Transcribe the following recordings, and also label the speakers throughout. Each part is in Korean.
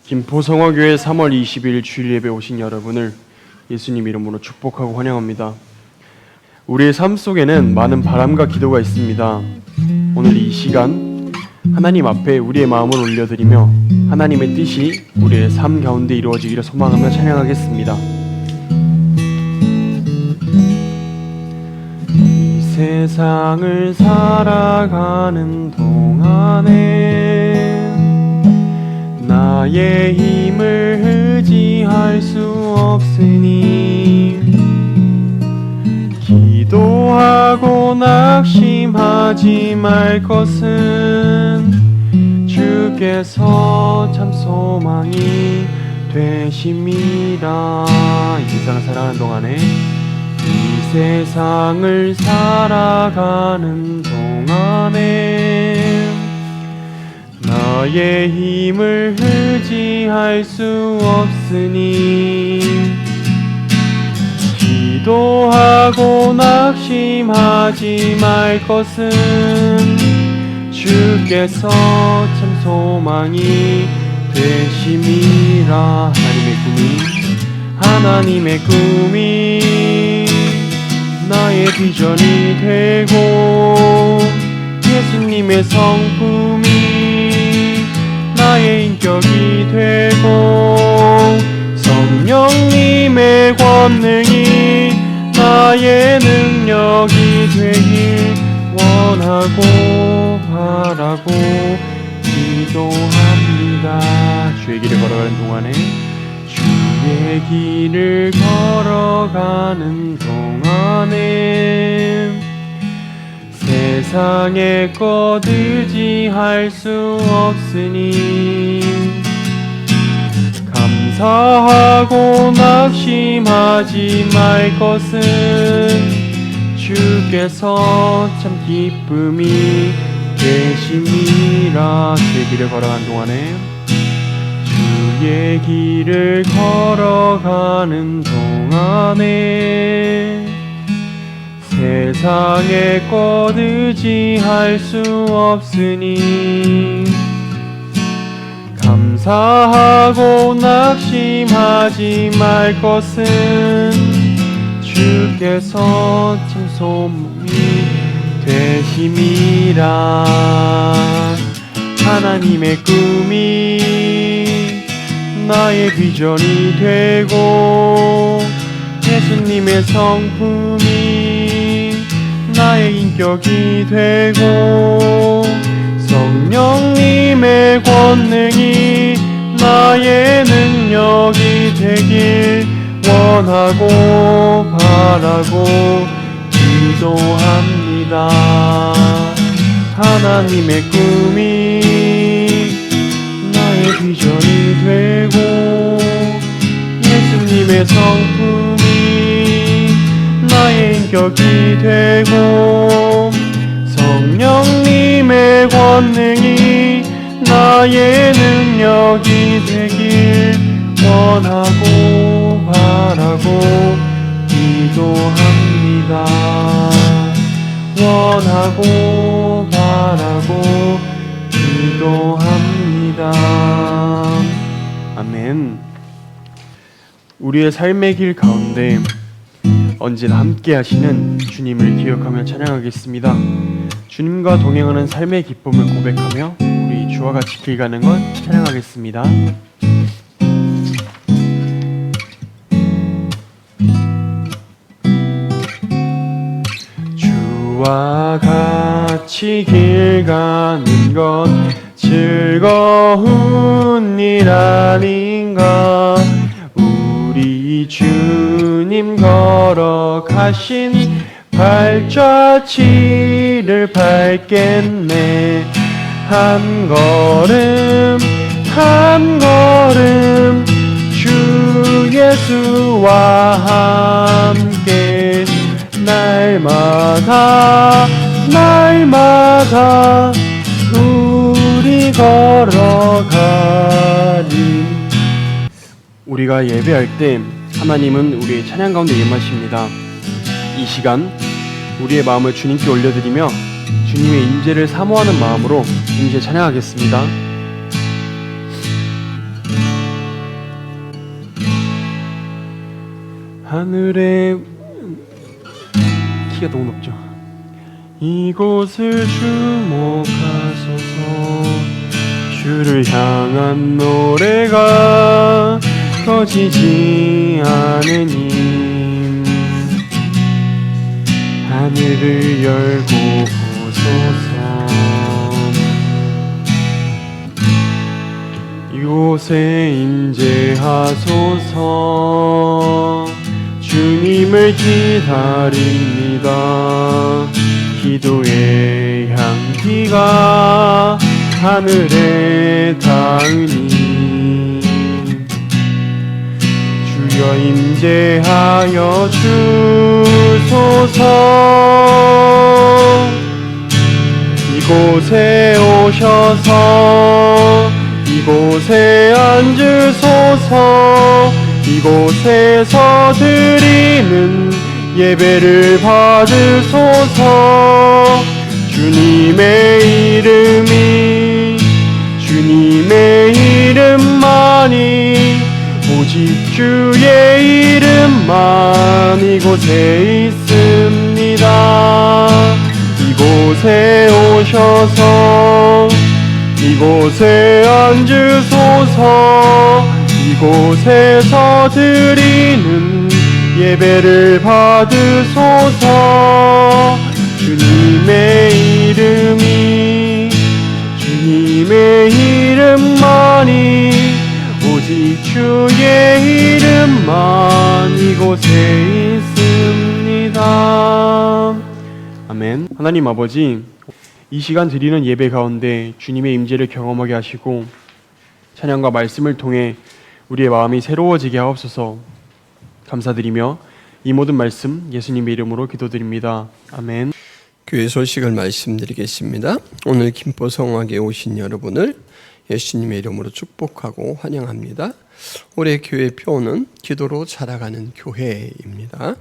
Speaker 1: 김포성화교회 3월 20일 주일 예배 오신 여러분을 예수님 이름으로 축복하고 환영합니다. 우리의 삶 속에는 많은 바람과 기도가 있습니다. 오늘 이 시간 하나님 앞에 우리의 마음을 올려드리며 하나님의 뜻이 우리의 삶 가운데 이루어지기를 소망하며 찬양하겠습니다. 이 세상을 살아가는 동안에 나의 힘을 의지할 수 없으니 기도하고 낙심하지 말 것은 주께서 참 소망이 되심이라. 이 세상을 살아가는 동안에 이 세상을 살아가는 동안에 나의 힘을 의지할 수 없으니 기도하고 낙심하지 말 것은 주께서 참 소망이 되심이라. 하나님의 꿈이 나의 비전이 되고 예수님의 성품이 나의 인격이 되고 성령님의 권능이 나의 능력이 되길 원하고 바라고 기도합니다. 주의 길을 걸어가는 동안에 주의 길을 걸어가는 동안에 세상의 것 의지할 수 없으니 감사하고 낙심하지 말 것은 주께서 참 기쁨이 되심이라. 주의 길을 걸어가는 동안에 주의 길을 걸어가는 동안에 세상의 것 의지할 수 없으니 감사하고 낙심하지 말 것은 주께서 참 소망이 되심이라. 하나님의 꿈이 나의 비전이 되고 예수님의 성품이 나의 인격이 되고 성령님의 권능이 나의 능력이 되길 원하고 바라고 기도합니다. 하나님의 꿈이 나의 비전이 되고 예수님의 성품이 나의 인격이 되고 성령님의 권능이 나의 능력이 되길 원하고 바라고 기도합니다. 원하고 바라고 기도합니다. 아멘. 우리의 삶의 길 가운데 언제나 함께 하시는 주님을 기억하며 찬양하겠습니다. 주님과 동행하는 삶의 기쁨을 고백하며 우리 주와 같이 길 가는 것 찬양하겠습니다. 주와 같이 길 가는 것 즐거운 일 아닌가. 우리 주님 걸어가신 발자취를 밟겠네. 한 걸음 한 걸음 주 예수와 함께 날마다 날마다 우리 걸어가리. 우리가 예배할 때 하나님은 우리의 찬양 가운데 임하십니다. 이 시간 우리의 마음을 주님께 올려드리며 주님의 임재를 사모하는 마음으로 임재 찬양하겠습니다. 하늘에 키가 너무 높죠. 이곳을 주목하소서. 주를 향한 노래가 꺼지지 않으니 하늘을 열고 보소서. 이곳에 임재하소서. 주님을 기다립니다. 기도의 향기가 하늘에 닿으니 주여 임재하여 주소서. 이곳에 오셔서 이곳에 앉으소서. 이곳에서 드리는 예배를 받으소서. 주님의 이름만이 오직 주의 이름만 이곳에 있습니다. 이곳에 오셔서 이곳에 앉으소서. 이곳에서 드리는 예배를 받으소서. 주님의 이름만이 오직 주의 이름만 이곳에 있습니다. 아멘. 하나님 아버지, 이 시간 드리는 예배 가운데 주님의 임재를 경험하게 하시고 찬양과 말씀을 통해 우리의 마음이 새로워지게 하옵소서. 감사드리며 이 모든 말씀 예수님의 이름으로 기도드립니다. 아멘.
Speaker 2: 교회 소식을 말씀드리겠습니다. 오늘 김포성악에 오신 여러분을 예수님의 이름으로 축복하고 환영합니다. 올해 교회 표는 기도로 자라가는 교회입니다.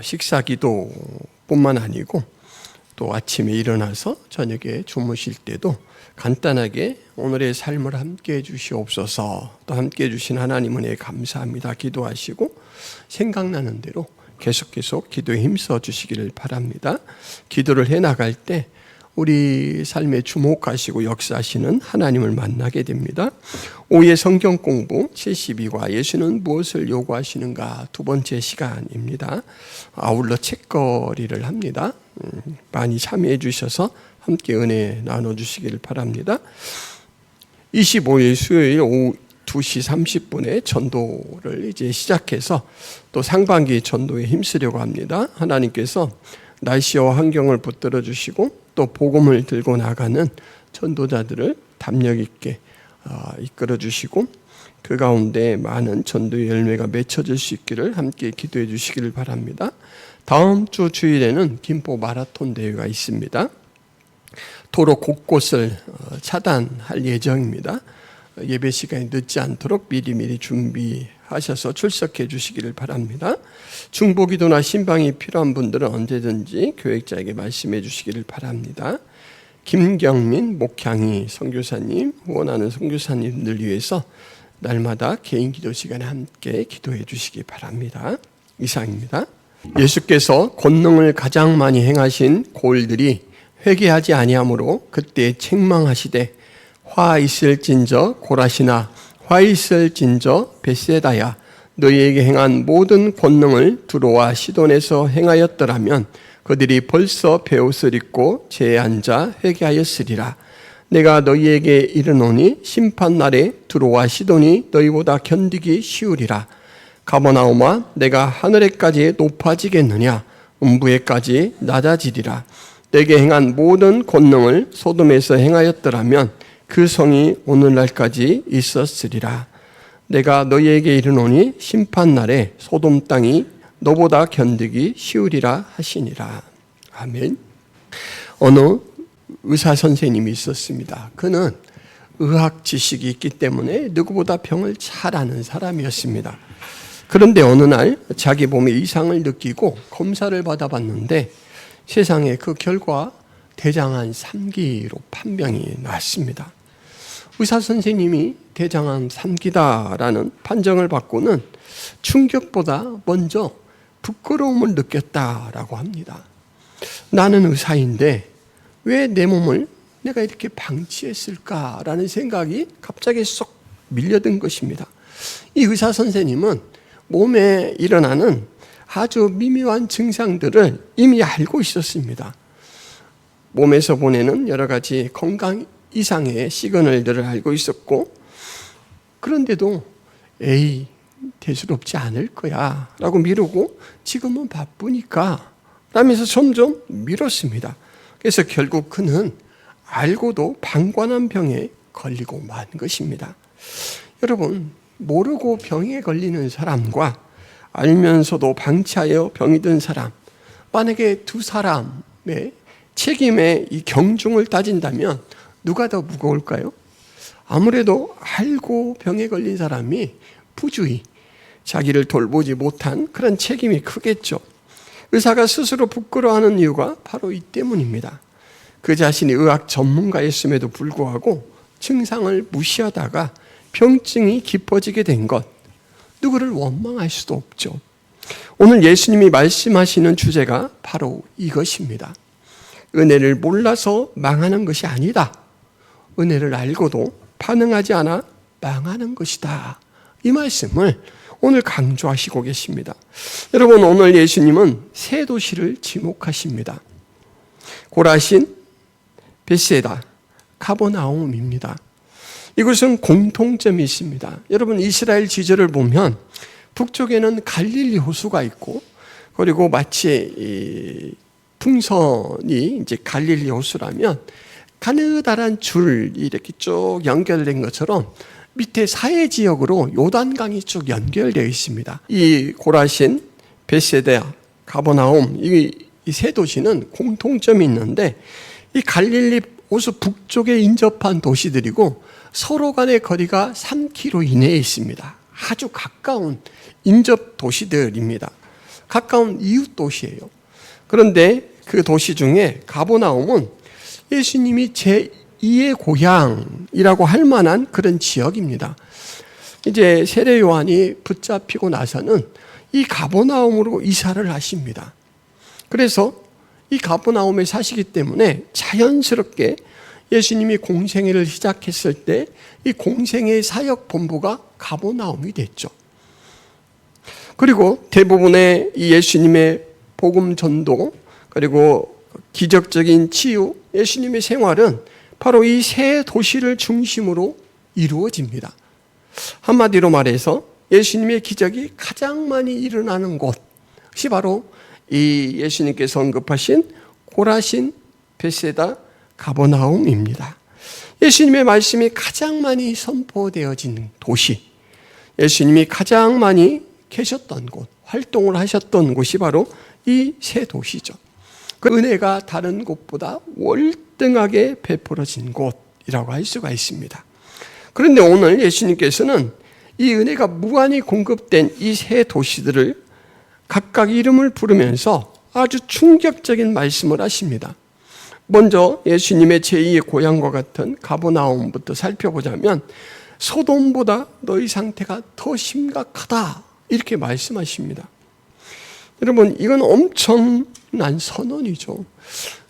Speaker 2: 식사 기도뿐만 아니고 또 아침에 일어나서 저녁에 주무실 때도 간단하게 오늘의 삶을 함께해 주시옵소서, 또 함께해 주신 하나님 은혜에 감사합니다 기도하시고 생각나는 대로 계속 기도에 힘써 주시기를 바랍니다. 기도를 해나갈 때 우리 삶에 주목하시고 역사하시는 하나님을 만나게 됩니다. 오후에 성경 공부 72과 예수는 무엇을 요구하시는가 두 번째 시간입니다. 아울러 책거리를 합니다. 많이 참여해 주셔서 함께 은혜 나눠주시기를 바랍니다. 25일 수요일 오후 2시 30분에 전도를 이제 시작해서 또 상반기 전도에 힘쓰려고 합니다. 하나님께서 날씨와 환경을 붙들어 주시고 또 복음을 들고 나가는 전도자들을 담력 있게 이끌어 주시고 그 가운데 많은 전도의 열매가 맺혀질 수 있기를 함께 기도해 주시기를 바랍니다. 다음 주 주일에는 김포 마라톤 대회가 있습니다. 도로 곳곳을 차단할 예정입니다. 예배 시간이 늦지 않도록 미리 준비하셔서 출석해 주시기를 바랍니다. 중보기도나 신방이 필요한 분들은 언제든지 교역자에게 말씀해 주시기를 바랍니다. 김경민 목향이 선교사님, 후원하는 선교사님들 위해서 날마다 개인 기도 시간에 함께 기도해 주시기 바랍니다. 이상입니다. 예수께서 권능을 가장 많이 행하신 고을들이 회개하지 아니하므로 그때 책망하시되 화 있을진저 고라시나 화 있을진저 벳세다야 너희에게 행한 모든 권능을 두로와 시돈에서 행하였더라면 그들이 벌써 베옷을 입고 제에 앉아 회개하였으리라. 내가 너희에게 이르노니 심판날에 두로와 시돈이 너희보다 견디기 쉬우리라. 가버나움아 내가 하늘에까지 높아지겠느냐 음부에까지 낮아지리라. 내게 행한 모든 권능을 소돔에서 행하였더라면 그 성이 오늘날까지 있었으리라. 내가 너희에게 이르노니 심판날에 소돔 땅이 너보다 견디기 쉬우리라 하시니라. 아멘. 어느 의사 선생님이 있었습니다. 그는 의학 지식이 있기 때문에 누구보다 병을 잘 아는 사람이었습니다. 그런데 어느 날 자기 몸에 이상을 느끼고 검사를 받아봤는데 세상에 그 결과 대장암 3기로 판명이 났습니다. 의사 선생님이 대장암 3기다라는 판정을 받고는 충격보다 먼저 부끄러움을 느꼈다라고 합니다. 나는 의사인데 왜 내 몸을 내가 이렇게 방치했을까라는 생각이 갑자기 쏙 밀려든 것입니다. 이 의사 선생님은 몸에 일어나는 아주 미묘한 증상들을 이미 알고 있었습니다. 몸에서 보내는 여러 가지 건강 이상의 시그널들을 알고 있었고, 그런데도 에이, 대수롭지 않을 거야 라고 미루고 지금은 바쁘니까 라면서 점점 미뤘습니다. 그래서 결국 그는 알고도 방관한 병에 걸리고 만 것입니다. 여러분, 모르고 병에 걸리는 사람과 알면서도 방치하여 병이 든 사람, 만약에 두 사람의 책임의 이 경중을 따진다면 누가 더 무거울까요? 아무래도 알고 병에 걸린 사람이 부주의, 자기를 돌보지 못한 그런 책임이 크겠죠. 의사가 스스로 부끄러워하는 이유가 바로 이 때문입니다. 그 자신이 의학 전문가였음에도 불구하고 증상을 무시하다가 병증이 깊어지게 된 것, 누구를 원망할 수도 없죠. 오늘 예수님이 말씀하시는 주제가 바로 이것입니다. 은혜를 몰라서 망하는 것이 아니다. 은혜를 알고도 반응하지 않아 망하는 것이다. 이 말씀을 오늘 강조하시고 계십니다. 여러분, 오늘 예수님은 세 도시를 지목하십니다. 고라신, 벳세다, 가버나움입니다. 이것은 공통점이 있습니다. 여러분, 이스라엘 지절을 보면 북쪽에는 갈릴리 호수가 있고, 그리고 마치 이 풍선이 이제 갈릴리 호수라면 가느다란 줄이 이렇게 쭉 연결된 것처럼 밑에 사해 지역으로 요단강이 쭉 연결되어 있습니다. 이 고라신, 벳세다, 가버나움 이 세 도시는 공통점이 있는데, 이 갈릴리 호수 북쪽에 인접한 도시들이고 서로 간의 거리가 3km 이내에 있습니다. 아주 가까운 인접 도시들입니다. 가까운 이웃 도시예요. 그런데 그 도시 중에 가버나움은 예수님이 제2의 고향이라고 할 만한 그런 지역입니다. 이제 세례 요한이 붙잡히고 나서는 이 가버나움으로 이사를 하십니다. 그래서 이 가버나움에 사시기 때문에 자연스럽게 예수님이 공생애를 시작했을 때 이 공생애 사역 본부가 가버나움이 됐죠. 그리고 대부분의 이 예수님의 복음 전도, 그리고 기적적인 치유, 예수님의 생활은 바로 이 세 도시를 중심으로 이루어집니다. 한마디로 말해서 예수님의 기적이 가장 많이 일어나는 곳이 바로 이 예수님께서 언급하신 고라신, 벳세다, 가버나움입니다. 예수님의 말씀이 가장 많이 선포되어진 도시, 예수님이 가장 많이 계셨던 곳, 활동을 하셨던 곳이 바로 이 세 도시죠. 그 은혜가 다른 곳보다 월등하게 베풀어진 곳이라고 할 수가 있습니다. 그런데 오늘 예수님께서는 이 은혜가 무한히 공급된 이 세 도시들을 각각 이름을 부르면서 아주 충격적인 말씀을 하십니다. 먼저 예수님의 제2의 고향과 같은 가버나움부터 살펴보자면 소돔보다 너희 상태가 더 심각하다 이렇게 말씀하십니다. 여러분, 이건 엄청난 선언이죠.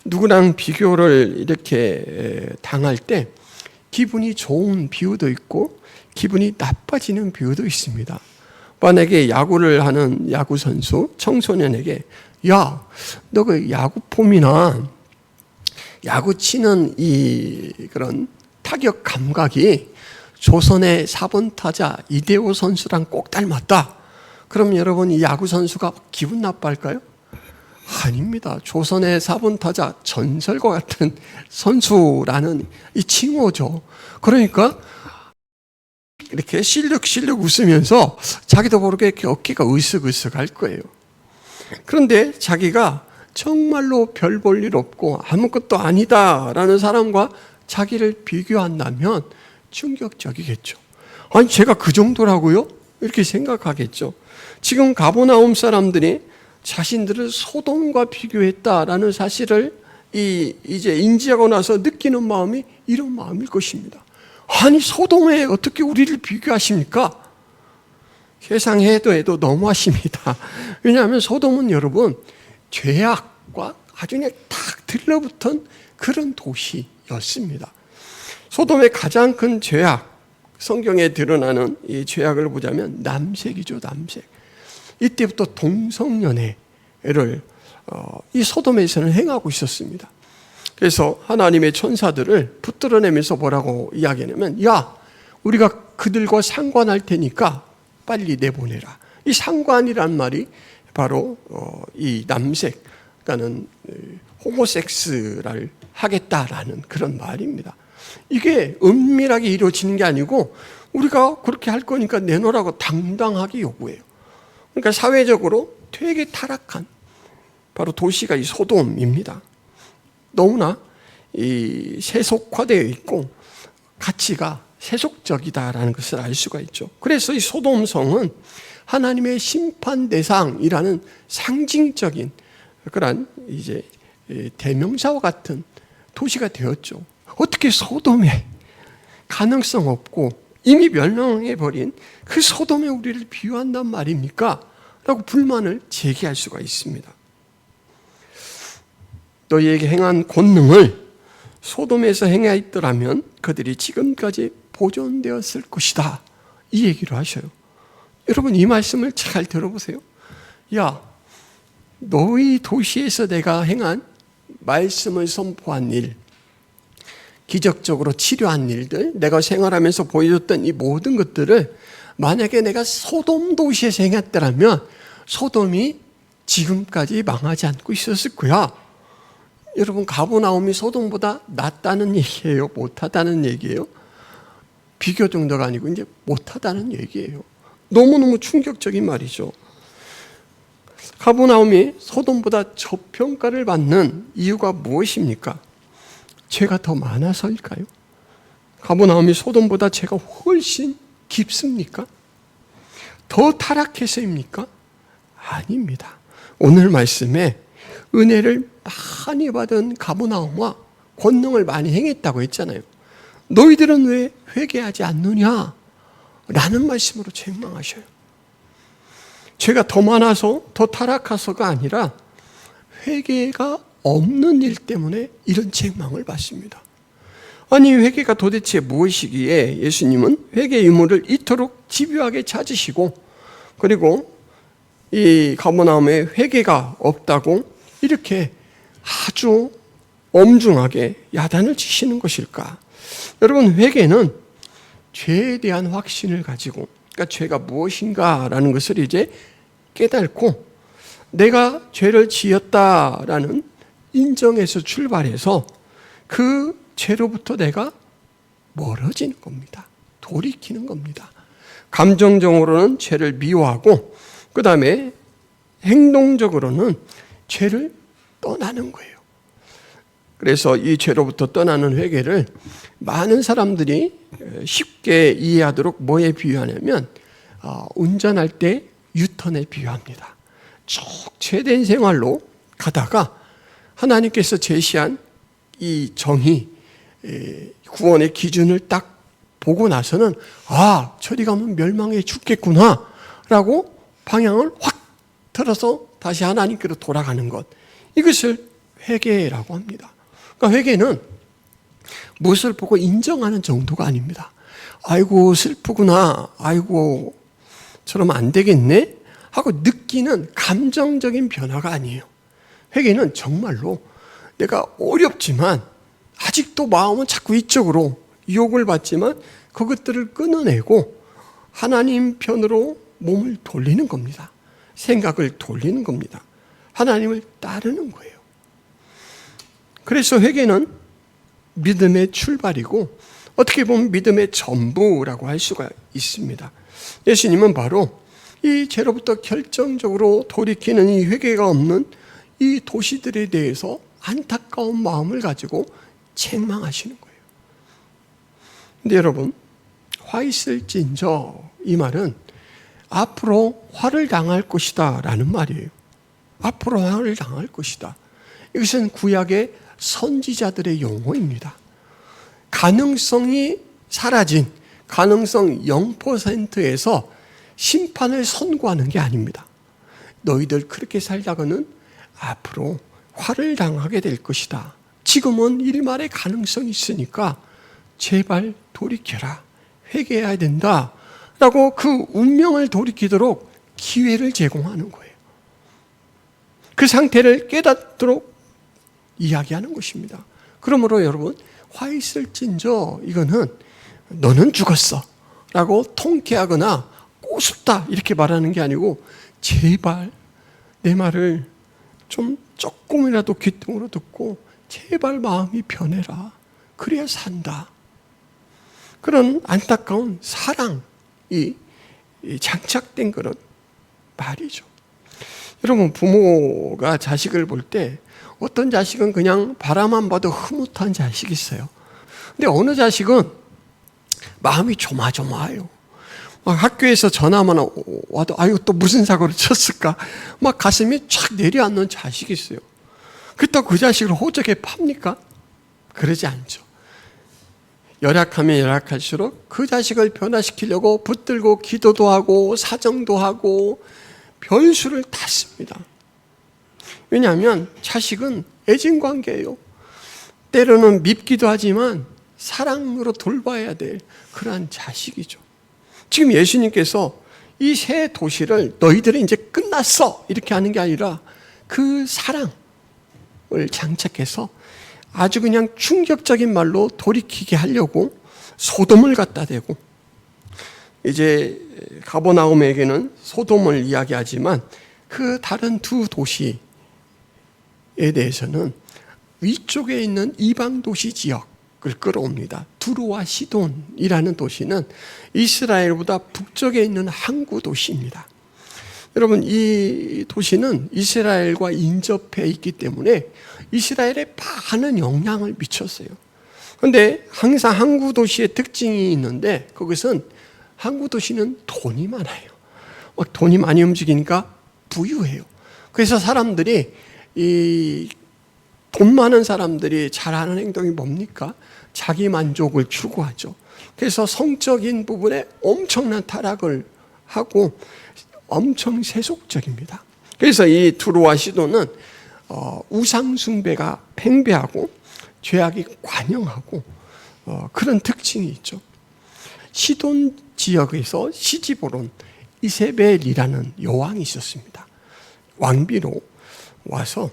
Speaker 2: 누구랑 비교를 이렇게 당할 때 기분이 좋은 비유도 있고 기분이 나빠지는 비유도 있습니다. 만약에 야구를 하는 야구 선수 청소년에게 야, 너 그 야구 폼이나 야구 치는 이 그런 타격 감각이 조선의 4번 타자 이대호 선수랑 꼭 닮았다. 그럼 여러분, 이 야구 선수가 기분 나빠할까요? 아닙니다. 조선의 4번 타자 전설과 같은 선수라는 이 칭호죠. 그러니까 이렇게 실룩실룩 웃으면서 자기도 모르게 이렇게 어깨가 으쓱으쓱할 거예요. 그런데 자기가 정말로 별 볼 일 없고 아무것도 아니다라는 사람과 자기를 비교한다면 충격적이겠죠. 아니, 제가 그 정도라고요? 이렇게 생각하겠죠. 지금 가버나움 사람들이 자신들을 소돔과 비교했다라는 사실을 이제 인지하고 나서 느끼는 마음이 이런 마음일 것입니다. 아니 소돔에 어떻게 우리를 비교하십니까? 세상 해도 너무하십니다. 왜냐하면 소돔은 여러분 죄악과 아주 그냥 탁 들러붙은 그런 도시였습니다. 소돔의 가장 큰 죄악, 성경에 드러나는 이 죄악을 보자면 남색이죠. 남색. 이때부터 동성연애를 이 소돔에서는 행하고 있었습니다. 그래서 하나님의 천사들을 붙들어내면서 뭐라고 이야기하냐면, 야, 우리가 그들과 상관할 테니까 빨리 내보내라. 이 상관이란 말이 바로 이 남색, 그러니까는 호모섹스를 하겠다라는 그런 말입니다. 이게 은밀하게 이루어지는 게 아니고 우리가 그렇게 할 거니까 내놓으라고 당당하게 요구해요. 그러니까 사회적으로 되게 타락한 바로 도시가 이 소돔입니다. 너무나 이 세속화되어 있고 가치가 세속적이다라는 것을 알 수가 있죠. 그래서 이 소돔성은 하나님의 심판 대상이라는 상징적인 그런 이제 대명사와 같은 도시가 되었죠. 어떻게 소돔에 가능성 없고 이미 멸망해버린 그 소돔에 우리를 비유한단 말입니까? 라고 불만을 제기할 수가 있습니다. 너희에게 행한 권능을 소돔에서 행하였더라면 그들이 지금까지 보존되었을 것이다. 이 얘기를 하셔요. 여러분 이 말씀을 잘 들어보세요. 야, 너희 도시에서 내가 행한 말씀을 선포한 일, 기적적으로 치료한 일들, 내가 생활하면서 보여줬던 이 모든 것들을 만약에 내가 소돔 도시에서 행했더라면 소돔이 지금까지 망하지 않고 있었을 거야. 여러분 가버나움이 소돔보다 낫다는 얘기예요? 못하다는 얘기예요? 비교 정도가 아니고 이제 못하다는 얘기예요. 너무너무 충격적인 말이죠. 가버나움이 소돔보다 저평가를 받는 이유가 무엇입니까? 죄가 더 많아서일까요? 가버나움이 소돔보다 죄가 훨씬 깊습니까? 더 타락해서입니까? 아닙니다. 오늘 말씀에 은혜를 많이 받은 가버나움과 권능을 많이 행했다고 했잖아요. 너희들은 왜 회개하지 않느냐? 라는 말씀으로 책망하셔요. 죄가 더 많아서 더 타락해서가 아니라 회개가 없는 일 때문에 이런 책망을 받습니다. 아니 회개가 도대체 무엇이기에 예수님은 회개의 의무를 이토록 집요하게 찾으시고 그리고 이 가버나움에 회개가 없다고 이렇게 아주 엄중하게 야단을 치시는 것일까? 여러분 회개는 죄에 대한 확신을 가지고 그러니까 죄가 무엇인가라는 것을 이제 깨닫고 내가 죄를 지었다라는 인정에서 출발해서 그 죄로부터 내가 멀어지는 겁니다. 돌이키는 겁니다. 감정적으로는 죄를 미워하고 그 다음에 행동적으로는 죄를 떠나는 거예요. 그래서 이 죄로부터 떠나는 회개를 많은 사람들이 쉽게 이해하도록 뭐에 비유하냐면 운전할 때 유턴에 비유합니다. 쭉 죄된 생활로 가다가 하나님께서 제시한 이 정의, 구원의 기준을 딱 보고 나서는 아, 저리 가면 멸망해 죽겠구나 라고 방향을 확 틀어서 다시 하나님께로 돌아가는 것. 이것을 회개라고 합니다. 그러니까 회개는 무엇을 보고 인정하는 정도가 아닙니다. 아이고 슬프구나. 아이고 저러면 안 되겠네. 하고 느끼는 감정적인 변화가 아니에요. 회개는 정말로 내가 어렵지만 아직도 마음은 자꾸 이쪽으로 유혹을 받지만 그것들을 끊어내고 하나님 편으로 몸을 돌리는 겁니다. 생각을 돌리는 겁니다. 하나님을 따르는 거예요. 그래서 회개는 믿음의 출발이고 어떻게 보면 믿음의 전부라고 할 수가 있습니다. 예수님은 바로 이 죄로부터 결정적으로 돌이키는 이 회개가 없는 이 도시들에 대해서 안타까운 마음을 가지고 책망하시는 거예요. 근데 여러분, 화 있을진저 이 말은 앞으로 화를 당할 것이다 라는 말이에요. 앞으로 화를 당할 것이다. 이것은 구약의 선지자들의 용어입니다. 가능성이 사라진 가능성 0%에서 심판을 선고하는 게 아닙니다. 너희들 그렇게 살다가는 앞으로 화를 당하게 될 것이다. 지금은 일말의 가능성이 있으니까 제발 돌이켜라. 회개해야 된다. 라고 그 운명을 돌이키도록 기회를 제공하는 거예요. 그 상태를 깨닫도록 이야기하는 것입니다. 그러므로 여러분, 화 있을진저 이거는 너는 죽었어 라고 통쾌하거나 꼬숩다 이렇게 말하는 게 아니고 제발 내 말을 좀 조금이라도 귀뚱으로 듣고 제발 마음이 변해라. 그래야 산다. 그런 안타까운 사랑이 장착된 그런 말이죠. 여러분, 부모가 자식을 볼 때 어떤 자식은 그냥 바라만 봐도 흐뭇한 자식이 있어요. 근데 어느 자식은 마음이 조마조마해요. 막 학교에서 전화만 와도 아유 또 무슨 사고를 쳤을까 막 가슴이 촥 내려앉는 자식이 있어요. 그렇다고 그 자식을 호적에 팝니까? 그러지 않죠. 열악하면 열악할수록 그 자식을 변화시키려고 붙들고 기도도 하고 사정도 하고 별수를 다 씁니다. 왜냐하면 자식은 애증관계예요. 때로는 밉기도 하지만 사랑으로 돌봐야 될 그러한 자식이죠. 지금 예수님께서 이 세 도시를 너희들은 이제 끝났어 이렇게 하는 게 아니라 그 사랑을 장착해서 아주 그냥 충격적인 말로 돌이키게 하려고 소돔을 갖다 대고, 이제 가버나움에게는 소돔을 이야기하지만 그 다른 두 도시에 대해서는 위쪽에 있는 이방 도시 지역을 끌어옵니다. 두로와 시돈이라는 도시는 이스라엘보다 북쪽에 있는 항구 도시입니다. 여러분, 이 도시는 이스라엘과 인접해 있기 때문에 이스라엘에 많은 영향을 미쳤어요. 그런데 항상 항구 도시의 특징이 있는데 그것은 항구 도시는 돈이 많아요. 돈이 많이 움직이니까 부유해요. 그래서 사람들이 돈 많은 사람들이 잘하는 행동이 뭡니까? 자기 만족을 추구하죠. 그래서 성적인 부분에 엄청난 타락을 하고 엄청 세속적입니다. 그래서 이 두로와 시돈은 우상 숭배가 팽배하고 죄악이 관영하고 그런 특징이 있죠. 시돈 지역에서 시지보론 이세벨이라는 여왕이 있었습니다. 왕비로 와서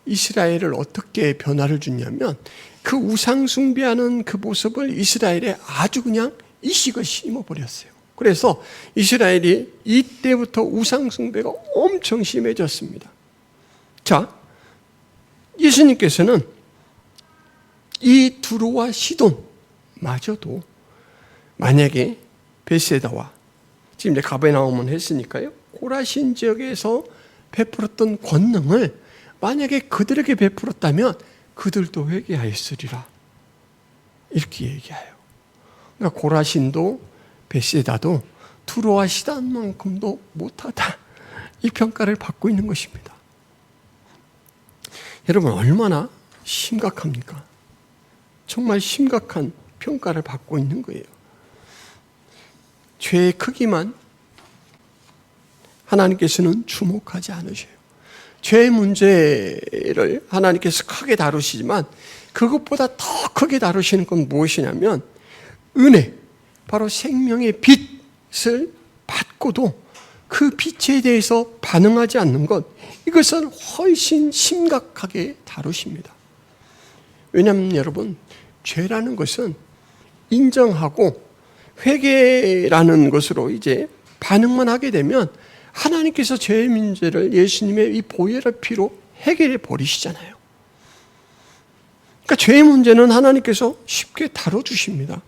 Speaker 2: 이스라엘을 어떻게 변화를 주냐면 그 우상 숭배하는 그 모습을 이스라엘에 아주 그냥 이식을 심어버렸어요. 그래서 이스라엘이 이때부터 우상 숭배가 엄청 심해졌습니다. 자, 예수님께서는 이 두로와 시돈마저도 만약에 벳세다와 지금 이제 가버나움은 했으니까요, 고라신 지역에서 베풀었던 권능을 만약에 그들에게 베풀었다면 그들도 회개하였으리라 이렇게 얘기해요. 그러니까 고라신도 벳세다도 두로와 시돈만큼도 못하다 이 평가를 받고 있는 것입니다. 여러분, 얼마나 심각합니까? 정말 심각한 평가를 받고 있는 거예요. 죄의 크기만 하나님께서는 주목하지 않으셔요. 죄의 문제를 하나님께서 크게 다루시지만 그것보다 더 크게 다루시는 건 무엇이냐면 은혜, 바로 생명의 빛을 받고도 그 빛에 대해서 반응하지 않는 것, 이것은 훨씬 심각하게 다루십니다. 왜냐하면 여러분, 죄라는 것은 인정하고 회개라는 것으로 이제 반응만 하게 되면 하나님께서 죄의 문제를 예수님의 이 보혈의 피로 해결해 버리시잖아요. 그러니까 죄의 문제는 하나님께서 쉽게 다뤄주십니다.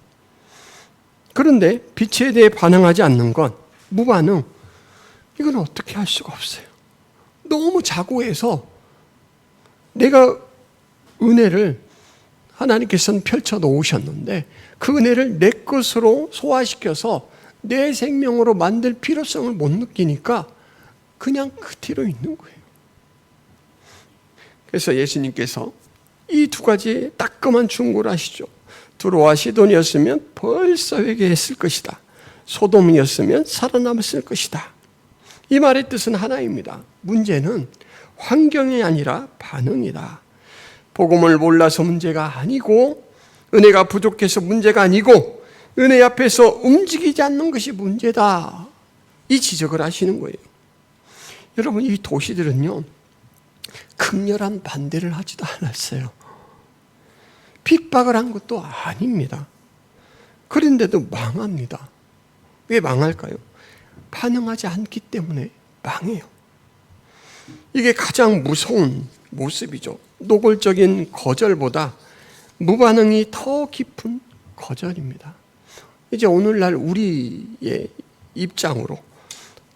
Speaker 2: 그런데 빛에 대해 반응하지 않는 건 무반응, 이건 어떻게 할 수가 없어요. 너무 자고해서 내가 은혜를 하나님께서는 펼쳐 놓으셨는데 그 은혜를 내 것으로 소화시켜서 내 생명으로 만들 필요성을 못 느끼니까 그냥 그 뒤로 있는 거예요. 그래서 예수님께서 이 두 가지 따끔한 충고를 하시죠. 두로와 시돈이었으면 벌써 회개했을 것이다. 소돔이었으면 살아남았을 것이다. 이 말의 뜻은 하나입니다. 문제는 환경이 아니라 반응이다. 복음을 몰라서 문제가 아니고, 은혜가 부족해서 문제가 아니고, 은혜 앞에서 움직이지 않는 것이 문제다. 이 지적을 하시는 거예요. 여러분, 이 도시들은요, 극렬한 반대를 하지도 않았어요. 핍박을 한 것도 아닙니다. 그런데도 망합니다. 왜 망할까요? 반응하지 않기 때문에 망해요. 이게 가장 무서운 모습이죠. 노골적인 거절보다 무반응이 더 깊은 거절입니다. 이제 오늘날 우리의 입장으로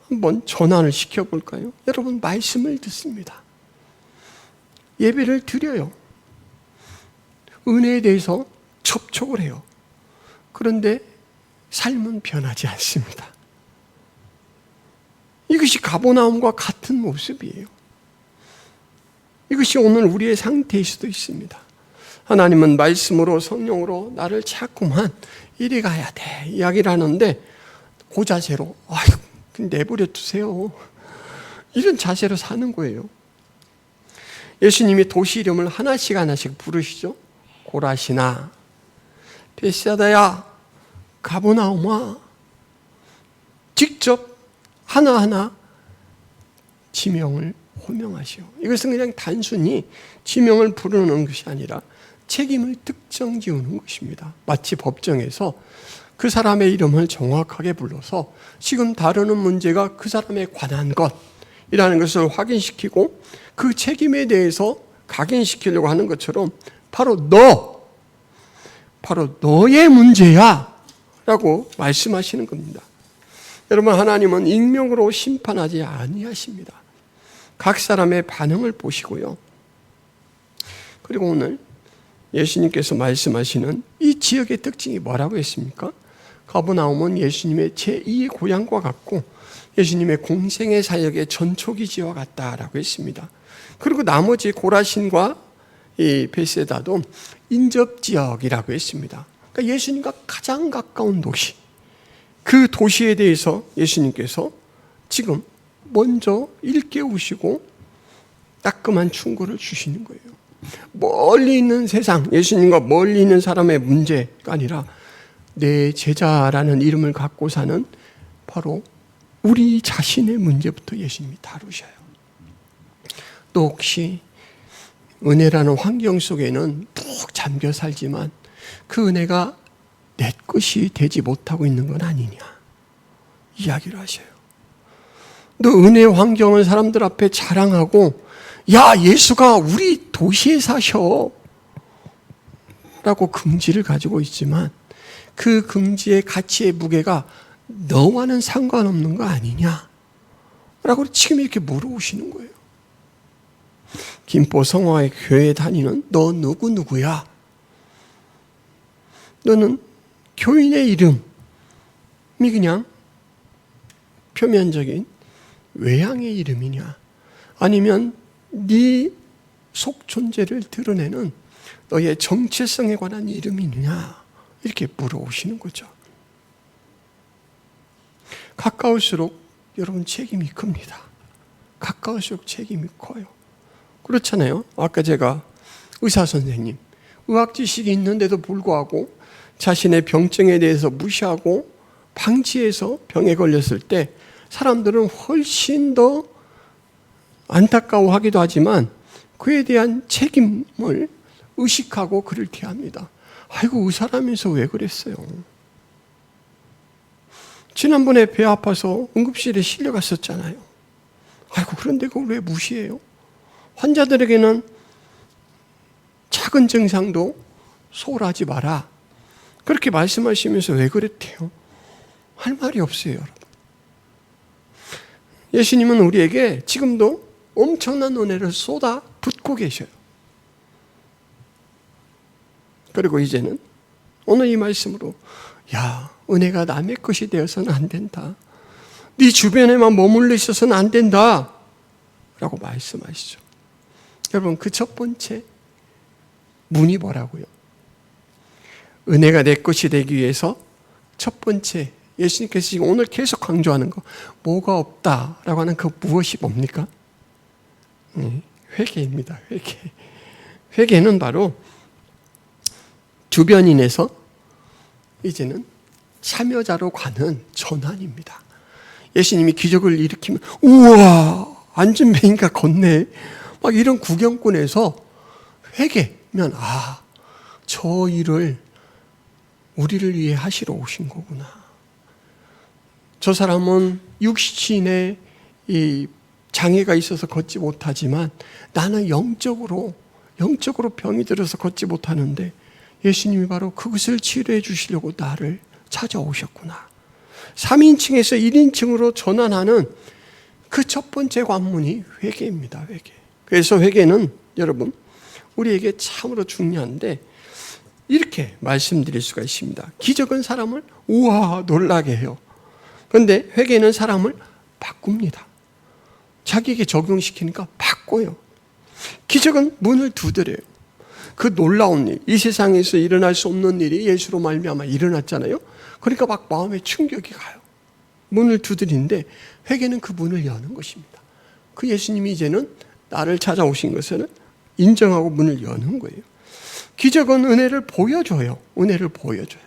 Speaker 2: 한번 전환을 시켜볼까요? 여러분, 말씀을 듣습니다. 예배를 드려요. 은혜에 대해서 접촉을 해요. 그런데 삶은 변하지 않습니다. 이것이 가버나움과 같은 모습이에요. 이것이 오늘 우리의 상태일 수도 있습니다. 하나님은 말씀으로 성령으로 나를 자꾸만 이리 가야 돼 이야기를 하는데, 그 자세로 내버려 두세요. 이런 자세로 사는 거예요. 예수님이 도시 이름을 하나씩 하나씩 부르시죠. 고라시나, 베세다야, 가버나움아. 직접 하나하나 지명을 호명하시오. 이것은 그냥 단순히 지명을 부르는 것이 아니라 책임을 특정 지우는 것입니다. 마치 법정에서 그 사람의 이름을 정확하게 불러서 지금 다루는 문제가 그 사람에 관한 것이라는 것을 확인시키고 그 책임에 대해서 각인시키려고 하는 것처럼 바로 너의 문제야 라고 말씀하시는 겁니다. 여러분, 하나님은 익명으로 심판하지 아니하십니다. 각 사람의 반응을 보시고요. 그리고 오늘 예수님께서 말씀하시는 이 지역의 특징이 뭐라고 했습니까? 가버나움은 예수님의 제2의 고향과 같고 예수님의 공생의 사역의 전초기지와 같다라고 했습니다. 그리고 나머지 고라신과 이 베세다도 인접지역이라고 했습니다. 그러니까 예수님과 가장 가까운 도시, 그 도시에 대해서 예수님께서 지금 먼저 일깨우시고 따끔한 충고를 주시는 거예요. 멀리 있는 세상, 예수님과 멀리 있는 사람의 문제가 아니라 내 제자라는 이름을 갖고 사는 바로 우리 자신의 문제부터 예수님이 다루셔요. 또 혹시 은혜라는 환경 속에는 푹 잠겨 살지만 그 은혜가 내 것이 되지 못하고 있는 건 아니냐 이야기를 하셔요. 너 은혜 환경을 사람들 앞에 자랑하고 야, 예수가 우리 도시에 사셔 라고 긍지를 가지고 있지만 그 긍지의 가치의 무게가 너와는 상관없는 거 아니냐 라고 지금 이렇게 물어오시는 거예요. 김포 성화의 교회 다니는 너 누구야? 너는 교인의 이름이 그냥 표면적인 외향의 이름이냐? 아니면 네 속 존재를 드러내는 너의 정체성에 관한 이름이냐? 이렇게 물어오시는 거죠. 가까울수록 여러분 책임이 큽니다. 가까울수록 책임이 커요. 그렇잖아요. 아까 제가 의사 선생님, 의학 지식이 있는데도 불구하고 자신의 병증에 대해서 무시하고 방치해서 병에 걸렸을 때 사람들은 훨씬 더 안타까워하기도 하지만 그에 대한 책임을 의식하고 그를 대합니다. 아이고, 의사라면서 왜 그랬어요? 지난번에 배 아파서 응급실에 실려갔었잖아요. 아이고, 그런데 그걸 왜 무시해요? 환자들에게는 작은 증상도 소홀하지 마라. 그렇게 말씀하시면서 왜 그랬대요? 할 말이 없어요, 여러분. 예수님은 우리에게 지금도 엄청난 은혜를 쏟아 붓고 계셔요. 그리고 이제는 오늘 이 말씀으로 야, 은혜가 남의 것이 되어서는 안 된다. 네 주변에만 머물러 있어서는 안 된다 라고 말씀하시죠. 여러분, 그 첫 번째 문이 뭐라고요? 은혜가 내 것이 되기 위해서 첫 번째 예수님께서 지금 오늘 계속 강조하는 거, 뭐가 없다라고 하는 그 무엇이 뭡니까? 회개입니다. 회개. 회개는 바로 주변인에서 이제는 참여자로 가는 전환입니다. 예수님이 기적을 일으키면 우와, 앉은 배인가 걷네, 막 이런 구경꾼에서 회개면 저 일을 우리를 위해 하시러 오신 거구나. 저 사람은 육신에 이 장애가 있어서 걷지 못하지만 나는 영적으로 병이 들어서 걷지 못하는데 예수님이 바로 그것을 치료해 주시려고 나를 찾아오셨구나. 3인칭에서 1인칭으로 전환하는 그 첫 번째 관문이 회개입니다. 회개. 그래서 회개는 여러분 우리에게 참으로 중요한데 이렇게 말씀드릴 수가 있습니다. 기적은 사람을 우와 놀라게 해요. 그런데 회개는 사람을 바꿉니다. 자기에게 적용시키니까 바꿔요. 기적은 문을 두드려요. 그 놀라운 일, 이 세상에서 일어날 수 없는 일이 예수로 말미암아 일어났잖아요. 그러니까 막 마음에 충격이 가요. 문을 두드리는데 회개는 그 문을 여는 것입니다. 그 예수님이 이제는 나를 찾아오신 것을 인정하고 문을 여는 거예요. 기적은 은혜를 보여줘요. 은혜를 보여줘요.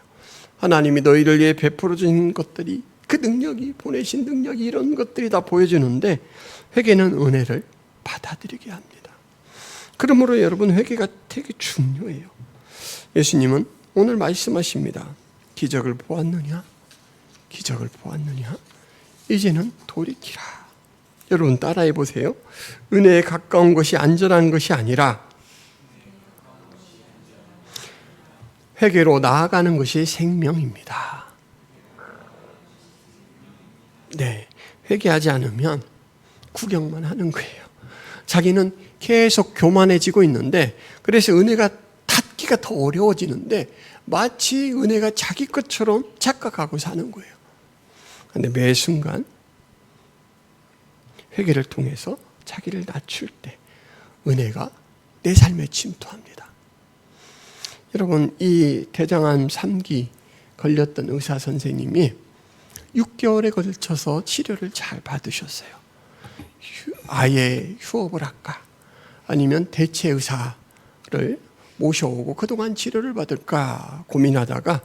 Speaker 2: 하나님이 너희를 위해 베풀어 준 것들이, 그 능력이, 보내신 능력이, 이런 것들이 다 보여주는데 회개는 은혜를 받아들이게 합니다. 그러므로 여러분 회개가 되게 중요해요. 예수님은 오늘 말씀하십니다. 기적을 보았느냐? 기적을 보았느냐? 이제는 돌이키라. 여러분 따라해 보세요. 은혜에 가까운 것이 안전한 것이 아니라 회개로 나아가는 것이 생명입니다. 네, 회개하지 않으면 구경만 하는 거예요. 자기는 계속 교만해지고 있는데, 그래서 은혜가 닿기가 더 어려워지는데 마치 은혜가 자기 것처럼 착각하고 사는 거예요. 그런데 매 순간 회개를 통해서 자기를 낮출 때 은혜가 내 삶에 침투합니다. 여러분, 이 대장암 3기 걸렸던 의사 선생님이 6개월에 걸쳐서 치료를 잘 받으셨어요. 아예 휴업을 할까? 아니면 대체 의사를 모셔오고 그동안 치료를 받을까 고민하다가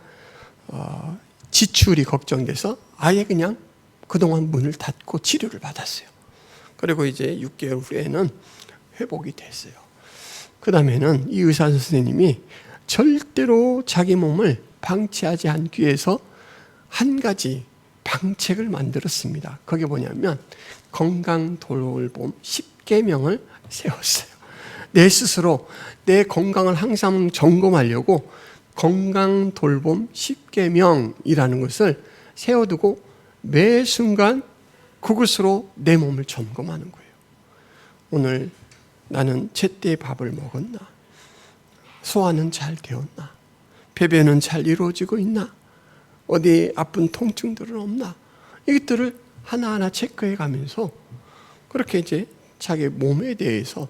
Speaker 2: 지출이 걱정돼서 아예 그냥 그동안 문을 닫고 치료를 받았어요. 그리고 이제 6개월 후에는 회복이 됐어요. 그 다음에는 이 의사 선생님이 절대로 자기 몸을 방치하지 않기 위해서 한 가지 방책을 만들었습니다. 그게 뭐냐면 건강돌봄 10계명을 세웠어요. 내 스스로 내 건강을 항상 점검하려고 건강돌봄 10계명이라는 것을 세워두고 매 순간 그것으로 내 몸을 점검하는 거예요. 오늘 나는 제때 밥을 먹었나? 소화는 잘 되었나? 배변은 잘 이루어지고 있나? 어디 아픈 통증들은 없나? 이것들을 하나하나 체크해 가면서 그렇게 이제 자기 몸에 대해서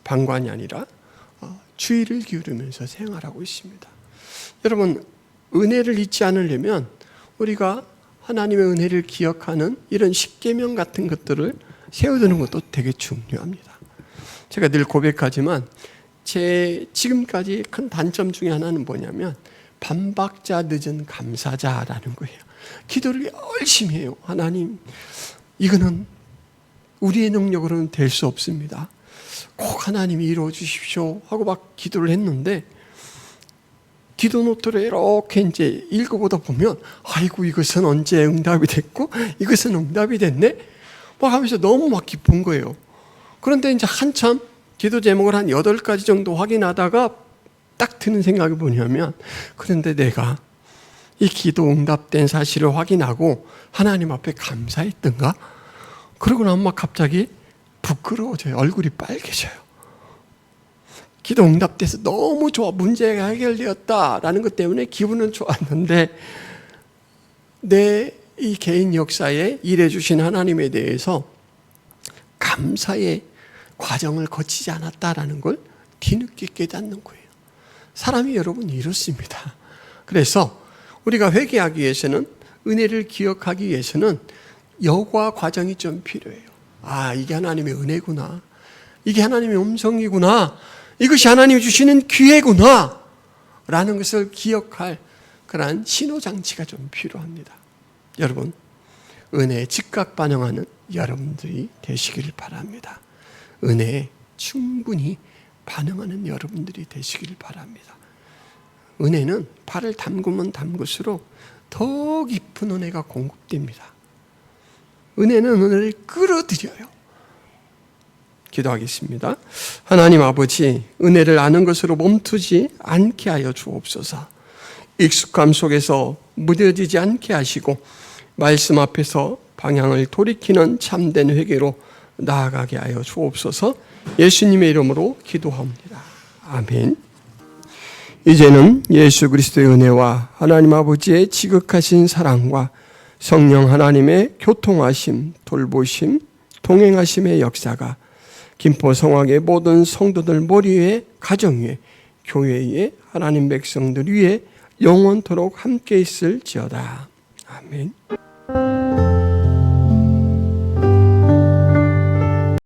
Speaker 2: 방관이 아니라 주의를 기울이면서 생활하고 있습니다. 여러분, 은혜를 잊지 않으려면 우리가 하나님의 은혜를 기억하는 이런 십계명 같은 것들을 세워두는 것도 되게 중요합니다. 제가 늘 고백하지만 제 지금까지 큰 단점 중에 하나는 뭐냐면 반박자 늦은 감사자라는 거예요. 기도를 열심히 해요. 하나님, 이거는 우리의 능력으로는 될 수 없습니다. 꼭 하나님이 이루어 주십시오 하고 막 기도를 했는데 기도 노트를 이렇게 이제 읽어보다 보면 아이고 이것은 언제 응답이 됐고 이것은 응답이 됐네 막 하면서 너무 막 기쁜 거예요. 그런데 이제 한참 기도 제목을 한 8가지 정도 확인하다가 딱 드는 생각이 뭐냐면 그런데 내가 이 기도 응답된 사실을 확인하고 하나님 앞에 감사했던가? 그러고 나면 막 갑자기 부끄러워져요. 얼굴이 빨개져요. 기도 응답돼서 너무 좋아. 문제가 해결되었다라는 것 때문에 기분은 좋았는데 내 이 개인 역사에 일해 주신 하나님에 대해서 감사의 과정을 거치지 않았다라는 걸 뒤늦게 깨닫는 거예요. 사람이 여러분 이렇습니다. 그래서 우리가 회개하기 위해서는, 은혜를 기억하기 위해서는 여과 과정이 좀 필요해요. 아, 이게 하나님의 은혜구나. 이게 하나님의 음성이구나. 이것이 하나님이 주시는 기회구나. 라는 것을 기억할 그러한 신호장치가 좀 필요합니다. 여러분, 은혜에 즉각 반응하는 여러분들이 되시기를 바랍니다. 은혜에 충분히 반응하는 여러분들이 되시기를 바랍니다. 은혜는 발을 담그면 담글수록 더 깊은 은혜가 공급됩니다. 은혜는 은혜를 끌어들여요. 기도하겠습니다. 하나님 아버지, 은혜를 아는 것으로 멈추지 않게 하여 주옵소서. 익숙함 속에서 무뎌지지 않게 하시고 말씀 앞에서 방향을 돌이키는 참된 회개로 나아가게 하여 주옵소서. 예수님의 이름으로 기도합니다. 아멘. 이제는 예수 그리스도의 은혜와 하나님 아버지의 지극하신 사랑과 성령 하나님의 교통하심, 돌보심, 동행하심의 역사가 김포성악의 모든 성도들 머리 위에, 가정 위에, 교회 위에, 하나님 백성들 위에 영원토록 함께 있을지어다. 아멘.